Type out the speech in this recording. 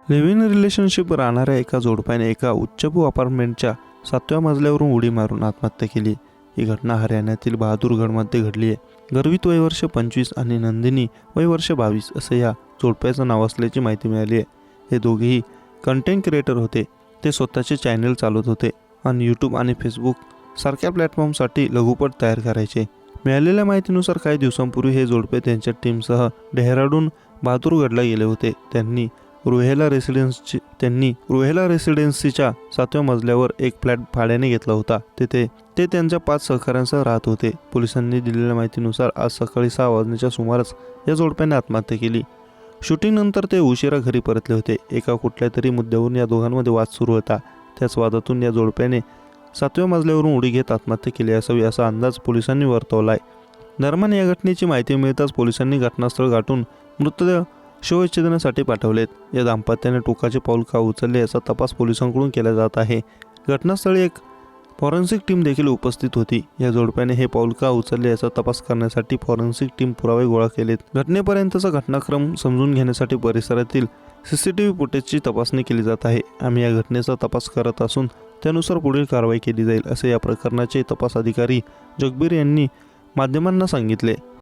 Live in relationship राहणाऱ्या एका जोडप्याने एका उच्चभू अपार्टमेंटच्या 7व्या मजल्यावरून उडी मारून आत्महत्या केली। ही घटना हरियाणातील बहादूरगडमध्ये घडली आहे। गर्वित वय वर्ष 25 आणि नंदिनी वय वर्ष 22 असे या जोडप्याचं नाव असल्याची माहिती मिळाली आहे। हे दोघेही कंटेंट क्रिएटर होते। ते स्वतःचे चॅनल चालवत होते आणि यूट्यूब आणि फेसबुक सारख्या प्लॅटफॉर्मसाठी लघुपट तयार करायचे। मिळालेल्या माहितीनुसार काही दिवसांपूर्वी हे जोडपे त्यांच्या टीमसह डेहराडून बहादूरगडला गेले होते। त्यांनी रुहेला रेसिडेन्सीच्या 7व्या मजल्यावर एक फ्लॅट भाड्याने घेतला होता। तिथे ते त्यांच्या 5 सहकाऱ्यांसह राहत होते। पोलिसांनी दिलेल्या माहितीनुसार आज सकाळी 6 वाजण्याच्या सुमारास या जोडप्याने आत्महत्या केली। शूटिंग नंतर ते उशिरा घरी परतले होते। एका कुठल्या तरी मुद्द्यावरून या दोघांमध्ये वाद सुरू होता। त्याच वादातून या जोडप्याने 7व्या मजल्यावरून उडी घेत आत्महत्या केली असावी असा अंदाज पोलिसांनी वर्तवला आहे। दरम्यान या घटनेची माहिती मिळताच पोलिसांनी घटनास्थळ गाठून मृतदेह शवविच्छेदनासाठी पाठवलेत। या दाम्पत्याने टोकाचे पाऊल का उचलले याचा तपास पोलिसांकडून केला जात आहे। घटनास्थळी एक फॉरेन्सिक टीम देखील उपस्थित होती। या जोडप्याने हे पाऊल का उचलले याचा तपास करण्यासाठी फॉरेन्सिक टीम पुरावे गोळा केलेत। घटनेपर्यंतचा घटनाक्रम समजून घेण्यासाठी परिसरातील CCTV फुटेजची तपासणी केली जात आहे। आम्ही या घटनेचा तपास करत असून त्यानुसार पुढील कारवाई केली जाईल असे या प्रकरणाचे तपास अधिकारी जगबीर यांनी माध्यमांना सांगितले।